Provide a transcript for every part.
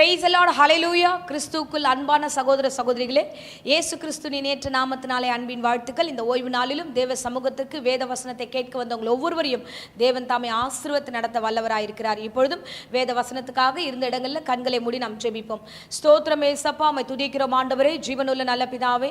Praise the Lord, hallelujah. கிறிஸ்துவுக்குள் அன்பான சகோதர சகோதரிகளே, இயேசு கிறிஸ்துவின் நேற்று நாமத்தினாலே அன்பின் வாழ்த்துக்கள். இந்த ஓய்வு நாளிலும் தேவ சமூகத்துக்கு வேத வசனத்தை கேட்க வந்தவங்க ஒவ்வொருவரையும் தேவன் தாமே ஆசீர்வதித்து நடத்த வல்லவராயிருக்கிறார். இப்பொழுதும் வேத வசனத்துக்காக இருந்த இடங்களில் கண்களை மூடி நாம் ஜெபிப்போம். ஸ்தோத்திரம் ஏசப்பா, உம்மை துதிக்கிறோம் ஆண்டவரே, ஜீவனுள்ள நல்ல பிதாவே.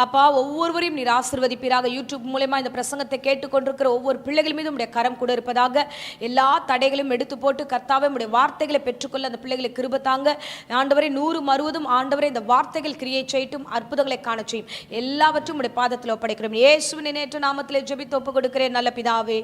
அப்பா, ஒவ்வொருவரையும் நீர் ஆசீர்வதிப்பீராக. யூடியூப் மூலமா இந்த பிரசங்கத்தை கேட்டுக்கொண்டிருக்கிற ஒவ்வொரு பிள்ளைகள் மீதும் உடைய கரம் கூட இருப்பதாக. எல்லா தடைகளையும் எடுத்து போட்டு கர்த்தாவே உடைய வார்த்தைகளை பெற்றுக்கொள்ள அந்த பிள்ளைகளை கிருபத்தாங்க ஆண்டவரே. 100 மறுவதும் ஆண்டவரே இந்த வார்த்தைகள் கிரியை செய்யட்டும், அற்புதங்களை காண செய்யும். எல்லாவற்றும் உடைய பாதத்தில் ஒப்படைக்கிறோம். இயேசுவின் நேற்று நாமத்திலே ஜெபித்து ஒப்பு கொடுக்கிறேன் நல்ல பிதாவே.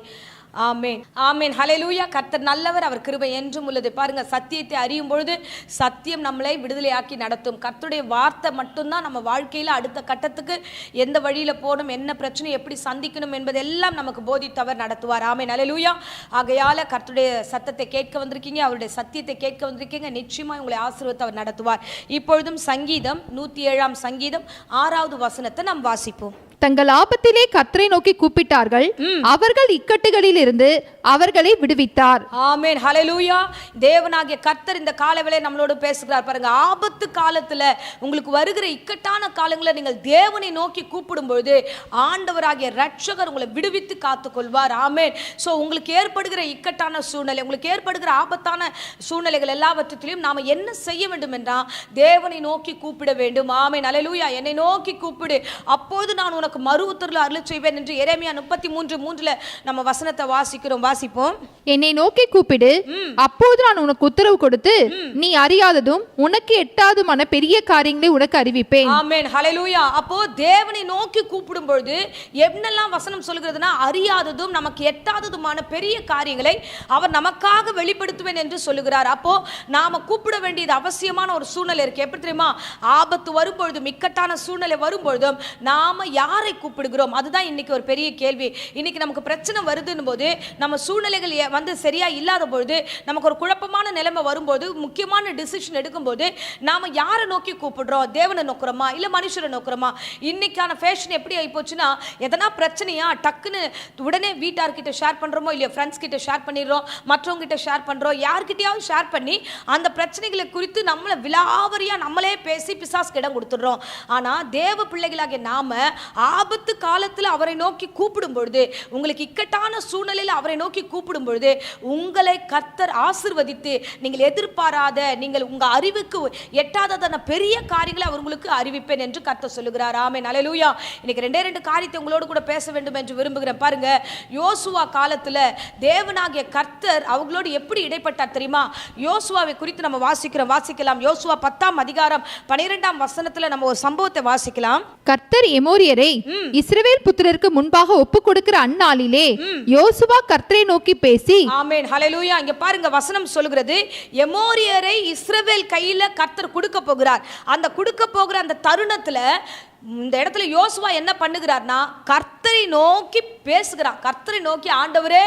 ஆமென், ஆமென், ஹல்லேலூயா. கர்த்தர் நல்லவர், அவர் கிருபை என்றும் உள்ளது. பாருங்க, சத்தியத்தை அறியும் பொழுது சத்தியம் நம்மளை விடுதலையாக்கி நடத்தும். கர்த்தருடைய வார்த்தை மட்டும்தான் நம்ம வாழ்க்கையில் அடுத்த கட்டத்துக்கு எந்த வழியில் போகணும், என்ன பிரச்சனை எப்படி சந்திக்கணும் என்பதெல்லாம் நமக்கு போதித்தவர் நடத்துவார். ஆமென், ஹல்லேலூயா. ஆகையால கர்த்தருடைய சத்தத்தை கேட்க வந்திருக்கீங்க, அவருடைய சத்தியத்தை கேட்க வந்திருக்கீங்க. நிச்சயமாக உங்களை ஆசீர்வதித்து அவர் நடத்துவார். இப்பொழுதும் சங்கீதம் 107 சங்கீதம் 6வது வசனத்தை நாம் வாசிப்போம். தங்கள் ஆபத்திலே கர்த்தரை நோக்கி கூப்பிட்டார்கள், அவர்கள் இக்கட்டுகளில் இருந்து அவர்களை விடுவித்தார். ஆமென், ஹல்லேலூயா. தேவனாகிய கர்த்தர் இந்த காலவேளை நம்மளோடு பேசுகிறார். பாருங்க, ஆபத்து காலத்துல உங்களுக்கு வருகிற இக்கட்டான காலங்களில் நீங்கள் தேவனை நோக்கி கூப்பிடும் பொழுது ஆண்டவராகிய ரட்சகர் உங்களை விடுவித்து காத்துக்கொள்வார். ஆமென். ஸோ உங்களுக்கு ஏற்படுகிற இக்கட்டான சூழ்நிலை, உங்களுக்கு ஏற்படுகிற ஆபத்தான சூழ்நிலைகள் எல்லாவற்றிலும் நாம் என்ன செய்ய வேண்டும் என்றால் தேவனை நோக்கி கூப்பிட வேண்டும். ஆமென், ஹல்லேலூயா. என்னை நோக்கி கூப்பிடு, அப்போது நான் உனக்கு மறு உத்தரவு அருளச் செய்வேன் என்று எரேமியா 33:3 நம்ம வசனத்தை வாசிப்போம். என்னை நோக்கி கூப்பிடு, அப்போது நான் உனக்கு உத்தரவு கொடுத்து நீ அறியாததும் உனக்கு எட்டாததுமான பெரிய காரியங்களை உனக்கு அறிவிப்பேன். ஆமென், ஹல்லேலூயா. அப்போ தேவனை நோக்கி கூப்பிடும் பொழுது என்னெல்லாம் வசனம் சொல்கிறதுனா, அறியாததும் நமக்கு எட்டாததுமான பெரிய காரியங்களை அவர் நமக்காக வெளிப்படுத்துவேன் என்று சொல்லுகிறார். அப்போ நாம கூப்பிட வேண்டியது அவசியமான ஒரு சூழ்நிலை இருக்கு. எப்படி தெரியுமா? ஆபத்து வரும்பொழுதும் இக்கட்டான சூழ்நிலை வரும்பொழுதும் நாம யாரை கூப்பிடுகிறோம்? அதுதான் இன்னைக்கு ஒரு பெரிய கேள்வி. இன்னைக்கு நமக்கு பிரச்சனை வருதுன்னு போது, நம்ம சூழ்நிலைகள் வந்து சரியா இல்லாத பொழுது, நமக்கு ஒரு குழப்பமான நிலைமை வரும்போது, முக்கியமான டிசிஷன் எடுக்கும்போது நாம யாரை நோக்கி கூப்பிடுறோம்? தேவனை நோக்குறோமா இல்ல மனுஷரை நோக்குறோமா? இன்னைக்கான ஃபேஷன் எப்படி ஆகி போச்சுன்னா, எதனா பிரச்சனையா டக்குன்னு உடனே வீட்டார்கிட்ட ஷேர் பண்றோமோ இல்லையோ, ஃப்ரெண்ட்ஸ் கிட்ட ஷேர் பண்ணிடுறோம், மற்றவங்க கிட்ட ஷேர் பண்றோம், யார்கிட்டயாவது ஷேர் பண்ணி அந்த பிரச்சனைகளை குறித்து நம்மளை விலாவரியா நம்மளே பேசி பிசாசுக்கு இடம் கொடுத்துடுறோம். ஆனா தேவ பிள்ளைகளாகிய நாம ஆபத்து காலத்தில் அவரை நோக்கி கூப்பிடும் பொழுது, உங்களுக்கு இக்கட்டான சூழ்நிலையில் அவரை நோக்கி கூப்பிடும் பொழுது உங்களை கர்த்தர் ஆசீர்வதித்து நீங்கள் எதிர்பாராத, நீங்கள் உங்க அறிவுக்கு எட்டாததான பெரிய காரியங்களை அவர் உங்களுக்கு அறிவிப்பேன் என்று கர்த்தர் சொல்லுகிறார். ஆமென், ஹல்லேலூயா. இன்னைக்கு 2 காரியத்தை உங்களோடு கூட பேச வேண்டும் என்று விரும்புகிறேன். பாருங்க, யோசுவா காலத்துல தேவனாகிய கர்த்தர் அவங்களோடு எப்படி இடைப்பட்டார் தெரியுமா? யோசுவாவை குறித்து நம்ம வாசிக்கலாம். யோசுவா 10ஆம் அதிகாரம் 12ஆம் வசனத்துல நம்ம ஒரு சம்பவத்தை வாசிக்கலாம். கர்த்தர் எமோரியரை இஸ்ரவேல் புத்திரருக்கு முன்பாக ஒப்பு கொடுக்கிற அந்நாளிலே யோசுவா கர்த்தரை நோக்கி பேசி. ஆமென், ஹல்லேலூயா. இங்க பாருங்க, வசனம் சொல்கிறது, எமோரியரை இஸ்ரவேல் கையில கர்த்தர் கொடுக்க போகிறார். அந்த கொடுக்க போகிற அந்த தருணத்துல இந்த இடத்துல யோசுவா என்ன பண்ணுகிறார்னா, கர்த்தரை நோக்கி பேசுகிறார். கர்த்தரை நோக்கி, ஆண்டவரே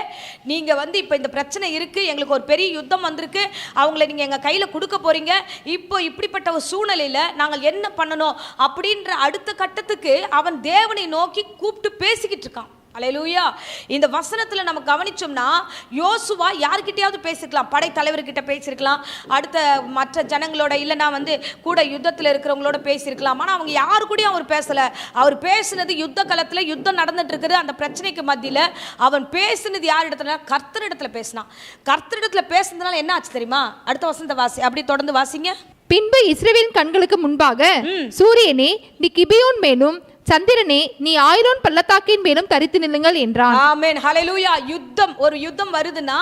நீங்க இப்ப இந்த பிரச்சனை இருக்கு, எங்களுக்கு ஒரு பெரிய யுத்தம் வந்திருக்கு, அவங்களை நீங்க எங்க கையில கொடுக்க போறீங்க, இப்போ இப்படிப்பட்ட ஒரு சூழ்நிலையில நாங்கள் என்ன பண்ணணும் அப்படின்ற அடுத்த கட்டத்துக்கு அவன் தேவனை நோக்கி கூப்பிட்டு பேசிக்கிட்டு இருக்கான். அல்லேலூயா. இந்த வசனத்துல நம்ம கவனிச்சோம்னா, யோசுவா யார்கிட்டயாவது பேசிருக்கலாம், படைத்தலைவர்கிட்ட பேசிருக்கலாம், அடுத்த மற்ற ஜனங்களோட இல்லைன்னா கூட யுத்தத்தில் இருக்கிறவங்களோட பேசியிருக்கலாம். ஆனால் அவங்க யாரு கூடயும் அவர் பேசல. அவர் பேசினது யுத்த களத்தில் யுத்தம் நடந்துட்டு இருக்குது, அந்த பிரச்சனைக்கு மத்தியில் அவன் பேசினது யார் இடத்துல? கர்த்தரிடத்துல பேசினான். கர்த்தரிடத்துல பேசுனதுனால என்ன ஆச்சு தெரியுமா? அடுத்த வசனத்தை வாசி, அப்படி தொடர்ந்து வாசிங்க. பின்பு இஸ்ரவேலின் கண்களுக்கு முன்பாக சூரியனே நீ கிபியோன் மேலும், சந்திரனே நீ ஆயிரோன் பள்ளத்தாக்கின் மேலும் தரித்து நில்லுங்கள் என்றான். ஆமென், ஹல்லேலூயா. ஒரு யுத்தம் வருதுன்னா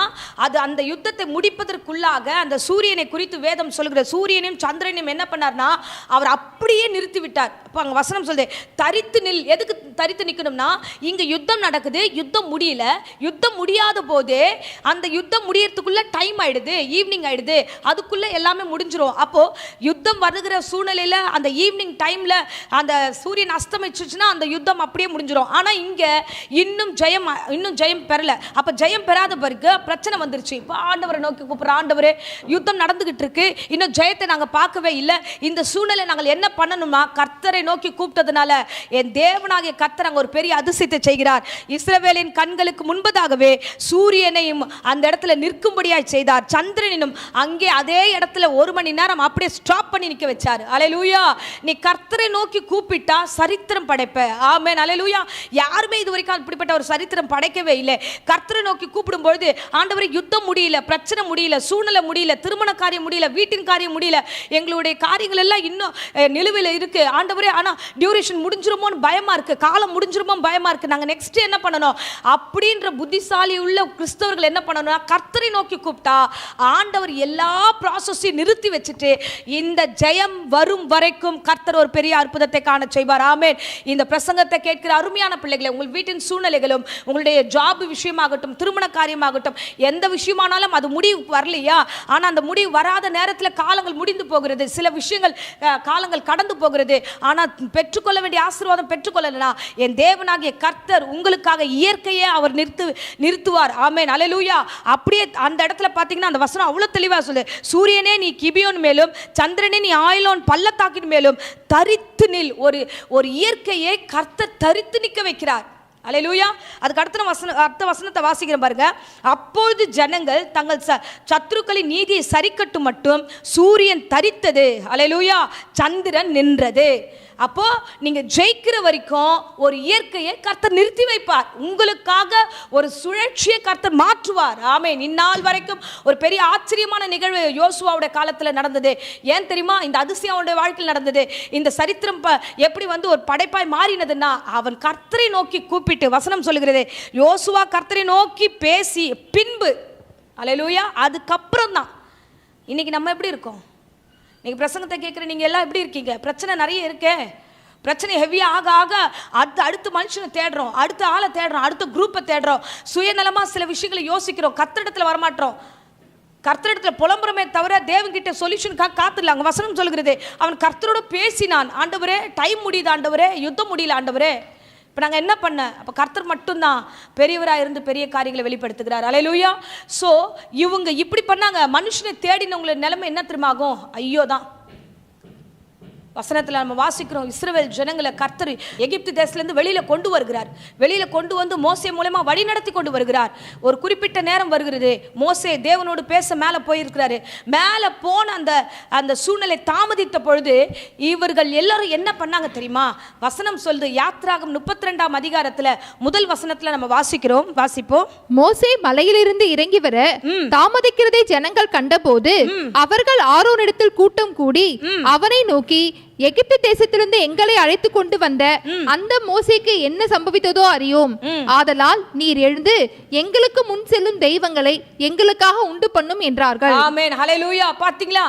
அது அந்த யுத்தத்தை முடிப்பதற்குள்ளாக அந்த சூரியனை குறித்து வேதம் சொல்கிற, சூரியனையும் சந்திரனையும் என்ன பண்ணார்னா அவர் அப்படியே நிறுத்தி விட்டார். அப்போ அங்கே வசனம் சொல்லுது, தரித்து நில். எதுக்கு தரித்து நிற்கணும்னா, இங்கே யுத்தம் நடக்குது, யுத்தம் முடியல, யுத்தம் முடியாத போதே அந்த யுத்தம் முடியறதுக்குள்ள டைம் ஆயிடுது, ஈவினிங் ஆயிடுது, அதுக்குள்ள எல்லாமே முடிஞ்சிரும். அப்போ யுத்தம் வருகிற சூழ்நிலையில அந்த ஈவினிங் டைம்ல அந்த சூரியன் அஸ்தமி அந்த யுத்தம் அப்படியே முடிஞ்சிடும். ஆனா இங்க இன்னும் ஜெயம் பெறல. அப்ப ஜெயம் பெறாத பிறகு பிரச்சனை வந்துருச்சு. இப்ப ஆண்டவரை நோக்கி கூப்பிடுற, ஆண்டவரே யுத்தம் நடந்துகிட்டு இருக்கு, இன்னும் ஜெயத்தை நாங்க பார்க்கவே இல்லை, இந்த சூழ்நிலை நாங்கள் என்ன பண்ணணுமா? கர்த்தரை நோக்கி கூப்பிட்டதுனால என் தேவனாகிய கர்த்தர் அங்க ஒரு பெரிய அதிசயத்தை செய்கிறார். இஸ்ரவேலின் கண்களுக்கு முன்பதாகவே சூரியனையும் அந்த இடத்துல நிற்கும்படியாய் செய்தார். சந்திரனிலும் அங்கே அதே இடத்துல 1 மணி நேரம் அப்படியே ஸ்டாப் பண்ணி நிற்க வச்சார். அல்லேலூயா. நீ கர்த்தரை நோக்கி கூப்பிட்டா சரித்திரம் படைப்ப. ஆமென். அல்லேலூயா. யாருமே இதுவரைக்கும் அப்படிப்பட்ட ஒரு சரித்திரம் படைக்கவே இல்லை. கர்த்தரை நோக்கி கூப்பிடும் பொழுது ஆண்டவரே யுத்தம் முடியல, பிரச்சனை முடியல, சூழ்நிலை முடியல, திருமண காரியம் முடியல, வீட்டின் காரியம் முடியல, எங்களுடைய காரியங்கள் எல்லாம் இன்னும் நிலுவையில் இருக்கு ஆண்டவரே, ஆனா டியூரேஷன் முடிஞ்சிருமோன்னு பயமா இருக்கு, காலம் முடிஞ்சிருமோ பயமா இருக்கு, நாங்க நெக்ஸ்ட் என்ன பண்ணணும் அப்படின்ற புத்திசாலி உள்ள கிறிஸ்தவர்கள் என்ன பண்ணணும்னா கர்த்தரை நோக்கி கூப்பிட்டா ஆண்டவர் எல்லா ப்ராசஸையும் நிறுத்தி வச்சுட்டு இந்த ஜெயம் வரும் வரைக்கும் கர்த்தர் ஒரு பெரிய அற்புதத்தை காண செய்வார். ஆமென். இந்த பிரசங்கத்தை கேட்கிற அருமையான பிள்ளைகளை, உங்கள் வீட்டின் சூழ்நிலைகளும் உங்களுடைய ஜாப் விஷயமாகட்டும், திருமண காரியமாகட்டும், எந்த விஷயமானாலும் அது முடிவு வரலையா, ஆனா அந்த முடிவு வராத நேரத்தில் காலங்கள் முடிந்து போகிறது, சில விஷயங்கள் காலங்கள் கடந்து போகிறது, ஆனால் பெற்றுக்கொள்ள வேண்டிய ஆசீர்வாதம் பெற்றுக்கொள்ளலனா என் தேவனாகிய கர்த்தர் உங்களுக்காக இயற்கையே அவர் நிறுத்துவார். ஆமென். அல்லேலூயா. அப்படியே அந்த இடத்துல பார்த்தீங்கன்னா அந்த வசனம் அவ்வளவு தெளிவா சொல்லு. சூரியனே நீ கிபியோன் மேலும், சந்திரனே நீ ஆயிலோன் பள்ளத்தாக்கின் மேலும் தரித்து நில். ஒரு இயற்கையை கர்த்தர் தரித்து நிற்க வைக்கிறார். அல்லேலூயா. அதுக்கு அடுத்த வசனத்தை வாசிக்கிறேன் பாருங்க. அப்பொழுது ஜனங்கள் தங்கள் சத்துருக்களின் நீதியை சரிக்கட்டும் மட்டும் சூரியன் தரித்தது, அல்லேலூயா, சந்திரன் நின்றது. அப்போ நீங்க ஜெயிக்கிற வரைக்கும் ஒரு இயற்கையை கர்த்தர் நிறுத்தி வைப்பார். உங்களுக்காக ஒரு சுழற்சியை கர்த்தர் மாற்றுவார். ஆமென். இந்நாள் வரைக்கும் ஒரு பெரிய ஆச்சரியமான நிகழ்வு யோசுவாவுடைய காலத்தில் நடந்தது. ஏன் தெரியுமா? இந்த அதிசயம் அவனுடைய வாழ்க்கையில் நடந்தது. இந்த சரித்திரம் எப்படி ஒரு படைப்பாய் மாறினதுன்னா அவன் கர்த்தரை நோக்கி கூப்பிட்டு, வசனம் சொல்லுகிறது, யோசுவா கர்த்தரை நோக்கி பேசி பின்பு, அல்லேலூயா, அதுக்கப்புறம் தான். இன்னைக்கு நம்ம எப்படி இருக்கோம்? நீங்கள் பிரசங்கத்தை கேட்குற நீங்கள் எல்லாம் எப்படி இருக்கீங்க? பிரச்சனை நிறைய இருக்கே. பிரச்சனை ஹெவியாக ஆக ஆக அடுத்த மனுஷனை தேடுறோம், அடுத்த ஆளை தேடுறோம், அடுத்த குரூப்பை தேடுறோம், சுயநலமாக சில விஷயங்களை யோசிக்கிறோம், கர்த்தரிடத்தில் வரமாட்டோம். கர்த்தரிடத்தில் புலம்புறமே தவிர தேவன்கிட்ட சொல்யூஷனுக்காக காத்திடல. அங்கே வசனம் சொல்கிறது, அவன் கர்த்தரோட பேசினான். ஆண்டவரே டைம் முடியுது, ஆண்டவரே யுத்தம் முடியல, ஆண்டவரே. இப்போ நாங்கள் என்ன பண்ண? அப்போ கர்த்தர் மட்டும்தான் பெரியவராக இருந்து பெரிய காரியங்களை வெளிப்படுத்துகிறார். அல்லேலூயா. ஸோ இவங்க இப்படி பண்ணாங்க. மனுஷனை தேடினவங்களோட நிலைமை என்ன தெரியுமாகும்? ஐயோ தான். வசனத்தில் நம்ம வாசிக்கிறோம், இஸ்ரவேல் ஜனங்களை கர்த்தர் எகிப்து தேசத்துலேருந்து வெளியில் கொண்டு வருகிறார். வெளியில் கொண்டு வந்து மோசே மூலமா வழி நடத்தி கொண்டு வருகிறார். ஒரு குறிப்பிட்ட நேரம் வருகிறது, மோசே தேவனோடு பேச மேலே போயிருக்கிறாரு. மேலே போன அந்த சூழ்நிலை தாமதித்த பொழுது இவர்கள் எல்லாரும் என்ன பண்ணாங்க தெரியுமா? வசனம் சொல்லுது, யாத்ராகம் 32ஆம் அதிகாரத்தில் முதல் வசனத்தில் நம்ம வாசிப்போம். மோசே மலையிலிருந்து இறங்கி வர தாமதிக்கிறதை ஜனங்கள் கண்டபோது அவர்கள் ஆரோனிடத்தில் கூட்டம் கூடி அவனை நோக்கி, எகிப்து தேசத்திலிருந்து எங்களை அழைத்து கொண்டு வந்த அந்த மோசேக்கு என்ன சம்பவித்ததோ அறியோம். ஆதலால் நீர் எழுந்து எங்களுக்கு முன் செல்லும் தெய்வங்களை எங்களுக்காக உண்டு பண்ணும் என்றார்கள். ஆமென். ஹல்லேலூயா. பாத்தீங்களா?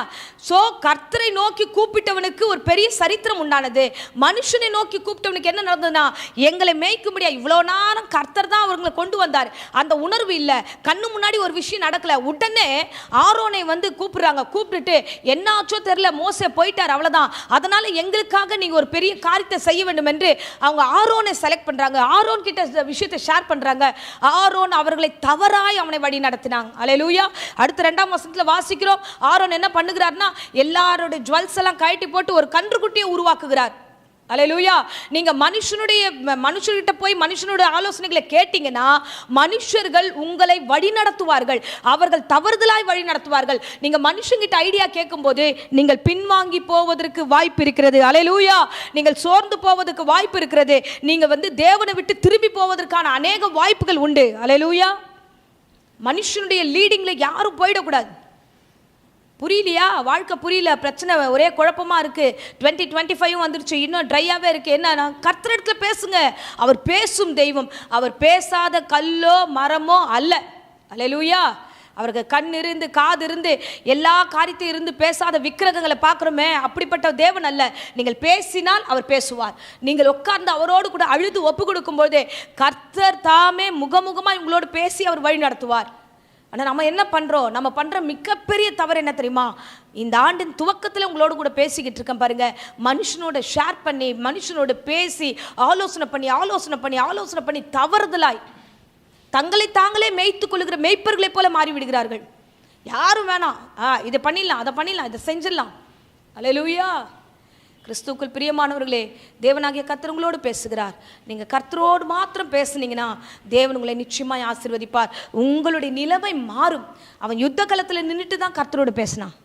சோ கர்த்தரை நோக்கி கூப்பிட்டவனுக்கு ஒரு பெரிய சரித்திரம் உண்டானது. மனுஷனை நோக்கி கூப்பிட்டவனுக்கு என்ன நடந்ததுன்னா, எங்களை மேய்க்கும்படியா இவ்வளோ நேரம் கர்த்தர் தான் அவர்களை கொண்டு வந்தார். அந்த உணர்வு இல்லை. கண்ணு முன்னாடி ஒரு விஷயம் நடக்கல. உடனே ஆரோனை கூப்பிடுறாங்க. கூப்பிட்டுட்டு என்ன ஆச்சோ தெரியல, மோசே போயிட்டார், அவ்வளவுதான், அதனால எங்களுக்காக நீங்க ஒரு பெரிய காரியத்தை செய்ய வேண்டும் என்று அவங்க ஆரோனை செலக்ட் பண்றாங்க. ஆரோன் கிட்ட விஷயத்தை ஷேர் பண்றாங்க. ஆரோன் அவர்களை தவறாய் அவனை வழி நடத்தினாங்க. அல்லேலூயா. அடுத்த 2ஆம் வசனத்துல வாசிக்கிறோம், ஆரோன் என்ன பண்ணுகிறார்னா எல்லாரோட ஜுவல்ஸ் எல்லாம் கழட்டி போட்டு ஒரு கன்றுக்குட்டியை உருவாக்குகிறார். அல்லேலூயா. நீங்க மனுஷர்கிட்ட போய் மனுஷனோட ஆலோசனைகளை கேட்டீங்கன்னா மனுஷர்கள் உங்களை வழி நடத்துவார்கள், அவர்கள் தவறுதலாய் வழி நடத்துவார்கள். நீங்க மனுஷங்கிட்ட ஐடியா கேட்கும்போது நீங்கள் பின்வாங்கி போவதற்கு வாய்ப்பு இருக்கிறது. அல்லேலூயா. நீங்கள் சோர்ந்து போவதற்கு வாய்ப்பு இருக்கிறது. நீங்க தேவனை விட்டு திரும்பி போவதற்கான அநேக வாய்ப்புகள் உண்டு. அல்லேலூயா. மனுஷனுடைய லீடிங்ல யாரும் போயிடக்கூடாது. புரியலையா? வாழ்க்கை புரியல, பிரச்சனை ஒரே குழப்பமா இருக்கு, 2025 வந்துருச்சு, இன்னும் ட்ரையாவே இருக்கு. என்ன? கர்த்தரிடத்துல பேசுங்க. அவர் பேசும் தெய்வம். அவர் பேசாத கல்லோ மரமோ அல்ல. அல்லேலூயா. அவருக்கு கண் இருந்து காது இருந்து எல்லா காரியத்தையும் இருந்து பேசாத விக்கிரகங்களை பார்க்குறோமே, அப்படிப்பட்ட தேவன் அல்ல. நீங்கள் பேசினால் அவர் பேசுவார். நீங்கள் உட்கார்ந்து அவரோடு கூட அழுது ஒப்பு கொடுக்கும்போதே கர்த்தர் தாமே முகமுகமாக உங்களோடு பேசி அவர் வழி நடத்துவார். ஆனால் நம்ம என்ன பண்ணுறோம்? நம்ம பண்ணுற மிகப்பெரிய தவறு என்ன தெரியுமா? இந்த ஆண்டின் துவக்கத்தில் உங்களோட கூட பேசிக்கிட்டு இருக்கேன் பாருங்க, மனுஷனோட ஷேர் பண்ணி மனுஷனோட பேசி ஆலோசனை பண்ணி தவறுதலாய் தங்களை தாங்களே மேய்த்து கொள்ளுகிற மேய்ப்பர்களை போல மாறிவிடுகிறார்கள். யாரும் வேணாம், இதை பண்ணிடலாம், அதை பண்ணிடலாம், இதை செஞ்சிடலாம். அல்லேலூயா. கிறிஸ்துவுக்குள் பிரியமானவர்களே, தேவனாகிய கர்த்தர் உங்களோடு பேசுகிறார். நீங்கள் கர்த்தரோடு மாத்திரம் பேசுனீங்கன்னா தேவன் உங்களை நிச்சயமாய் ஆசீர்வதிப்பார். உங்களுடைய நிலைமை மாறும். அவன் யுத்த களத்தில் நின்றுட்டு தான் கர்த்தரோடு பேசினான்,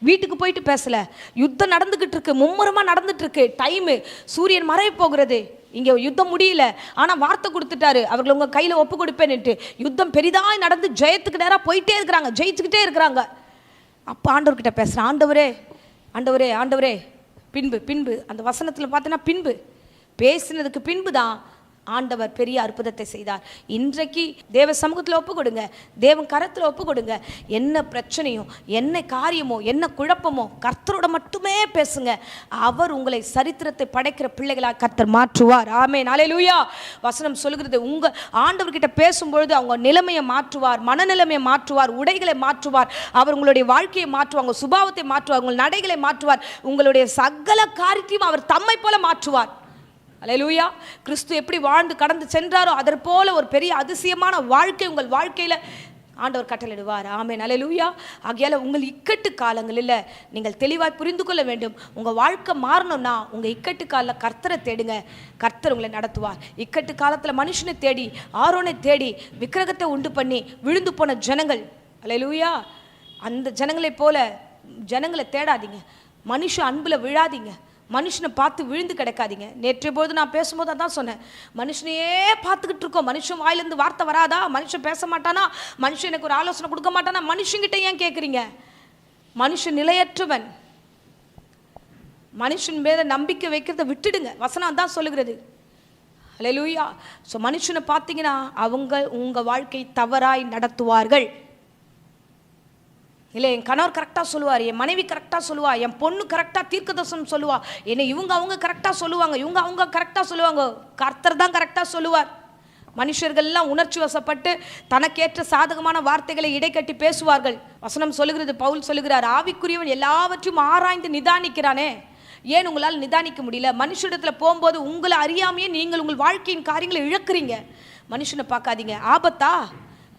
வீட்டுக்கு போயிட்டு பேசல. யுத்தம் நடந்துகிட்டு இருக்கு, மும்முரமாக நடந்துட்டு இருக்கு. டைமு, சூரியன் மறைய போகிறது. இங்கே யுத்தம் முடியல, ஆனால் வார்த்தை கொடுத்துட்டாரு, அவர்கள் உங்கள் கையில் ஒப்பு கொடுப்பேன்னுட்டு. யுத்தம் பெரிதாய் நடந்து ஜெயத்துக்கு நேராக போயிட்டே இருக்கிறாங்க, ஜெயிச்சுக்கிட்டே இருக்கிறாங்க. அப்போ ஆண்டவர்கிட்ட பேசுகிறேன், ஆண்டவரே ஆண்டவரே ஆண்டவரே. பின்பு அந்த வசனத்தில் பார்த்தீங்கன்னா பின்பு பேசினதுக்கு பின்பு தான் ஆண்டவர் பெரிய அற்புதத்தை செய்தார். இன்றைக்கு தேவ சமூகத்தில் ஒப்பு கொடுங்க, தேவன் கரத்தில் ஒப்பு கொடுங்க. என்ன பிரச்சனையோ, என்ன காரியமோ, என்ன குழப்பமோ, கர்த்தரோட மட்டுமே பேசுங்க. அவர் உங்களை சரித்திரத்தை படைக்கிற பிள்ளைகளாக கர்த்தர் மாற்றுவார். ஆமென், அல்லேலூயா. வசனம் சொல்லுகிறது, உங்க ஆண்டவர்கிட்ட பேசும்பொழுது அவங்க நிலைமையை மாற்றுவார், மனநிலைமையை மாற்றுவார், உடைகளை மாற்றுவார், அவர் உங்களுடைய வாழ்க்கையை மாற்றுவார், உங்கள் சுபாவத்தை மாற்றுவார், உங்கள் நடைகளை மாற்றுவார், உங்களுடைய சகல காரியத்தையும் அவர் தம்மை போல மாற்றுவார். அல்லேலூயா. கிறிஸ்து எப்படி வாழ்ந்து கடந்து சென்றாரோ அதற் போல ஒரு பெரிய அதிசயமான வாழ்க்கை உங்கள் வாழ்க்கையில் ஆண்டவர் கட்டளையிடுவார். ஆமென், அல்லேலூயா. ஆகையால் உங்கள் இக்கட்டு காலங்களில் நீங்கள் தெளிவாய் புரிந்து கொள்ள வேண்டும். உங்கள் வாழ்க்கை மாறணும்னா உங்கள் இக்கட்டு காலில் கர்த்தரை தேடுங்க, கர்த்தர் உங்களை நடத்துவார். இக்கட்டு காலத்தில் மனுஷனை தேடி, ஆரோனை தேடி விக்கிரகத்தை உண்டு பண்ணி விழுந்து போன ஜனங்கள், அல்லேலூயா, அந்த ஜனங்களைப் போல ஜனங்களை தேடாதீங்க. மனுஷ அன்பில் விழாதீங்க, மனுஷனை பார்த்து விழுந்து கிடக்காதீங்க. நேற்றைய போது நான் பேசும்போது அதான் சொன்னேன், மனுஷனையே பார்த்துக்கிட்டு இருக்கோம். மனுஷன் வாயிலேருந்து வார்த்தை வராதா? மனுஷன் பேச மாட்டானா? மனுஷன் எனக்கு ஒரு ஆலோசனை கொடுக்க மாட்டானா? மனுஷங்கிட்ட ஏன் கேட்குறீங்க? மனுஷன் நிலையற்றவன். மனுஷன் மேல நம்பிக்கை வைக்கிறத விட்டுடுங்க. வசனம் தான் சொல்லுகிறது. அல்லேலூயா. ஸோ மனுஷனை பார்த்தீங்கன்னா அவங்க உங்கள் வாழ்க்கை தவறாய் நடத்துவார்கள். இல்லை, என் கணவர் கரெக்டாக சொல்லுவார், என் மனைவி கரெக்டாக சொல்லுவா, என் பொண்ணு கரெக்டாக தீர்க்கதரிசனம் சொல்லுவா, என்னை அவங்க கரெக்டாக சொல்லுவாங்க, அவங்க கரெக்டாக சொல்லுவாங்க. கர்த்தர் தான் கரெக்டாக சொல்லுவார். மனுஷர்கள்லாம் உணர்ச்சி வசப்பட்டு தனக்கேற்ற சாதகமான வார்த்தைகளை இடைக்கட்டி பேசுவார்கள். வசனம் சொல்லுகிறது, பவுல் சொல்லுகிறார், ஆவிக்குரியவன் எல்லாவற்றையும் ஆராய்ந்து நிதானிக்கிறானே, ஏன் உங்களால் நிதானிக்க முடியல? மனுஷனிடத்தில் போகும்போது உங்களை அறியாமையே நீங்கள் உங்கள் வாழ்க்கையின் காரியங்களை இழக்கிறீங்க. மனுஷனை பார்க்காதீங்க. ஆபத்தா,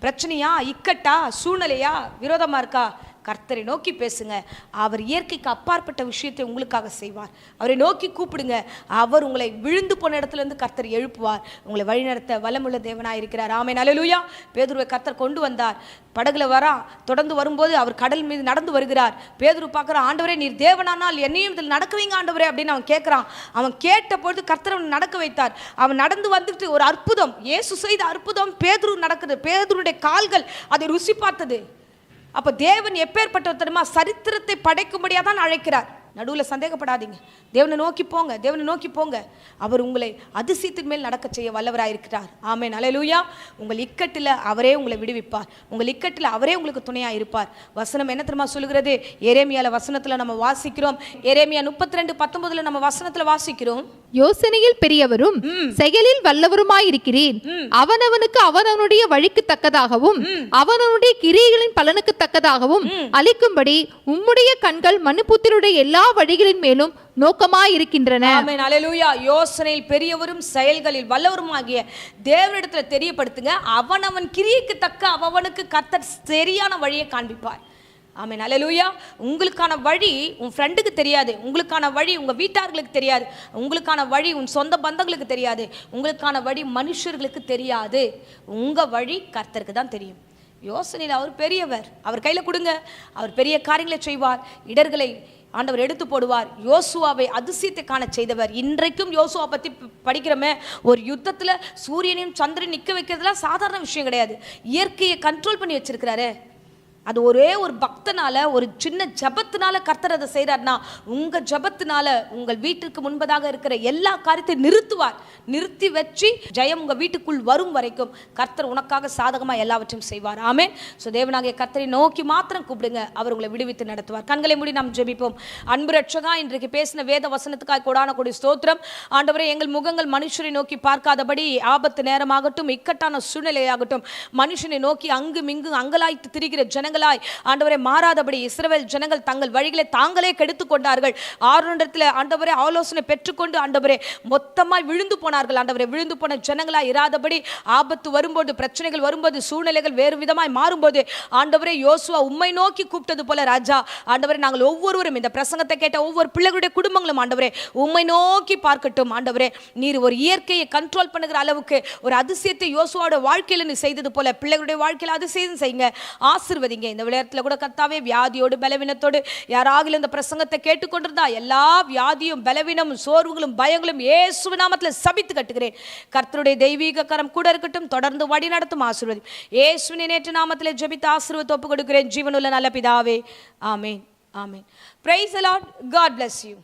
பிரச்சனையா, இக்கட்டா, சூழ்நிலையா, விரோதமாக இருக்கா? கர்த்தரை நோக்கி பேசுங்க. அவர் இயற்கைக்கு அப்பாற்பட்ட விஷயத்தை உங்களுக்காக செய்வார். அவரை நோக்கி கூப்பிடுங்க. அவர் உங்களை விழுந்து போன இடத்துலேருந்து கர்த்தர் எழுப்புவார். உங்களை வழிநடத்த வல்லமுள்ள தேவனாக இருக்கிறார். ஆமென், அல்லேலூயா. பேதுருவை கர்த்தர் கொண்டு வந்தார். படகுல தொடர்ந்து வரும்போது அவர் கடல் மீது நடந்து வருகிறார். பேதுரு பார்க்குறான், ஆண்டவரே நீர் தேவனானால் என்னையும் இதில் நடக்க வைங்க ஆண்டவரே அப்படின்னு அவன் கேட்குறான். அவன் கேட்ட பொழுது கர்த்தர் அவன் நடக்க வைத்தார். அவன் நடந்து வந்துட்டு ஒரு அற்புதம், இயேசு செய்த அற்புதம் பேதுரு நடக்குது. பேதுருடைய கால்கள் அதை ருசி பார்த்தது. அப்போ தேவன் எப்பேற்பட்டவர் தெரியுமா? சரித்திரத்தை படைக்கும்படியாக தான் அழைக்கிறார். நடுவில் சந்தேகப்படாதீங்க, தேவனை நோக்கி போங்க, தேவனை நோக்கி போங்க. அவர் உங்களை அதிசயத்தின் மேல் நடக்க செய்ய வல்லவராயிருக்கிறார். ஆமென், அல்லேலூயா. உங்கள் இக்கட்டில் அவரே உங்களை விடுவிப்பார். உங்கள் இக்கட்டில் அவரே உங்களுக்கு துணையாக இருப்பார். வசனம் என்ன தெரியுமா சொல்லுகிறது? எரேமியால வசனத்தில் நம்ம வாசிக்கிறோம். எரேமியா 32:19 நம்ம வசனத்தில் வாசிக்கிறோம், யோசனையில் பெரியவரும் செயலில் வல்லவருமாயிருக்கிறேன், அவனவனுக்கு அவனவனுடைய வழிக்கு தக்கதாகவும் அவனவனுடைய கிரியைகளின் பலனுக்கு தக்கதாகவும் அளிக்கும்படி உம்முடைய கண்கள் மனுபுத்திரருடைய எல்லா வழிகளின் மேலும் நோக்கமாயிருக்கின்றன. ஆமென், அல்லேலூயா. யோசனையில் பெரியவரும் செயல்களில் வல்லவருமாகிய தேவனிடத்துல தெரியப்படுத்துங்க. அவனவன் கிரியைக்கு தக்க அவனுக்கு கர்த்தர் சரியான வழியை காண்பிப்பார். ஆமென், அல்லேலூயா. உங்களுக்கான வழி உன் ஃப்ரெண்டுக்கு தெரியாது, உங்களுக்கான வழி உங்கள் வீட்டார்களுக்கு தெரியாது, உங்களுக்கான வழி உன் சொந்த பந்தங்களுக்கு தெரியாது, உங்களுக்கான வழி மனுஷர்களுக்கு தெரியாது. உங்கள் வழி கர்த்தருக்கு தான் தெரியும். யோசனையில் அவர் பெரியவர், அவர் கையில் கொடுங்க, அவர் பெரிய காரியங்களை செய்வார். இடர்களை ஆண்டவர் எடுத்து போடுவார். யோசுவாவை அதிசயத்தை காண செய்தவர். இன்றைக்கும் யோசுவா பற்றி படிக்கிறோமே, ஒரு யுத்தத்தில் சூரியனையும் சந்திரன் நிற்க வைக்கிறதுலாம் சாதாரண விஷயம் கிடையாது. இயற்கையை கண்ட்ரோல் பண்ணி வச்சிருக்கிறாரு. அது ஒரே ஒரு பக்தனால, ஒரு சின்ன ஜபத்தினால கர்த்தர் அதை செய்கிறார்னா, உங்கள் ஜபத்தினால உங்கள் வீட்டுக்கு முன்பதாக இருக்கிற எல்லா காரியத்தையும் நிறுத்துவார். நிறுத்தி வச்சு ஜெயம் உங்கள் வீட்டுக்குள் வரும் வரைக்கும் கர்த்தர் உனக்காக சாதகமாக எல்லாவற்றையும் செய்வார். ஆமென். ஸோ தேவனாகிய கர்த்தரை நோக்கி மாத்திரம் கூப்பிடுங்க, அவர் உங்களை விடுவித்து நடத்துவார். கண்களை மூடி நாம் ஜெபிப்போம். அன்பு ரட்சகா, இன்றைக்கு பேசின வேத வசனத்துக்காக கொடான கொடி ஸ்தோத்திரம். ஆண்டவரே, எங்கள் முகங்கள் மனுஷரை நோக்கி பார்க்காதபடி, ஆபத்து நேரமாகட்டும், இக்கட்டான சூழ்நிலையாகட்டும், மனுஷனை நோக்கி அங்கும் இங்கும் அங்கலாய்த்து திரிகிற ஜனங்கள் ஜனங்களாய் ஆண்டவரே மாறாதபடி இஸ்ரவேல் ஜனங்கள் தங்கள் வழிகளை தாங்களே கெடுத்து கொண்டார்கள். ஆரோனிடத்தில் ஆண்டவரே ஆலோசனை பெற்றுக்கொண்டு ஆண்டவரே மொத்தமாய் விழுந்து போனார்கள். ஆண்டவரே விழுந்து போன ஜனங்களாய் இராதபடி ஆபத்து வரும்போது, பிரச்சனைகள் வரும்போது, சூழ்நிலைகள் வேறு விதமாய் மாறும்போது ஆண்டவரே யோசுவா உம்மை நோக்கி கூப்பிட்டது போல ராஜா ஆண்டவரே நாங்கள் ஒவ்வொருவரும் இந்த பிரசங்கத்தை கேட்ட ஒவ்வொரு பிள்ளைகளுடைய குடும்பங்களும் ஆண்டவரே உம்மை நோக்கி பார்க்கட்டும். ஆண்டவரே நீர் ஒரு இயற்கையை கண்ட்ரோல் பண்ணுகிற அளவுக்கு ஒரு அதிசயத்தை யோசுவாவோட வாழ்க்கையில நீ செய்தது போல பிள்ளைகளுடைய வாழ்க்கையில அதிசயம் செய்யுங்க, ஆசீர்வதிங்க. இந்த விளையாட்டுல கூட கர்த்தாவே வியாதியோடு பலவீனத்தோடு யாராகிலும் இந்த பிரசங்கத்தை கேட்டுக்கொண்டிருந்தா எல்லா வியாதியும் பலவீனமும் சோர்வுகளும் பயங்களும் இயேசுவின் நாமத்தில் சபித்து கட்டுகிறேன். கர்த்தருடைய தெய்வீக கரம் கூட இருக்கட்டும், தொடர்ந்து வழி நடத்தும், ஆசீர்வதி. இயேசுவின் நேற்று நாமத்தில் ஜெபித்து ஆசீர்வாதத்தை ஒப்புக் கொடுக்கிறேன் ஜீவனுள்ள நல்ல பிதாவே. ஆமென், ஆமென். Praise the Lord. God bless you.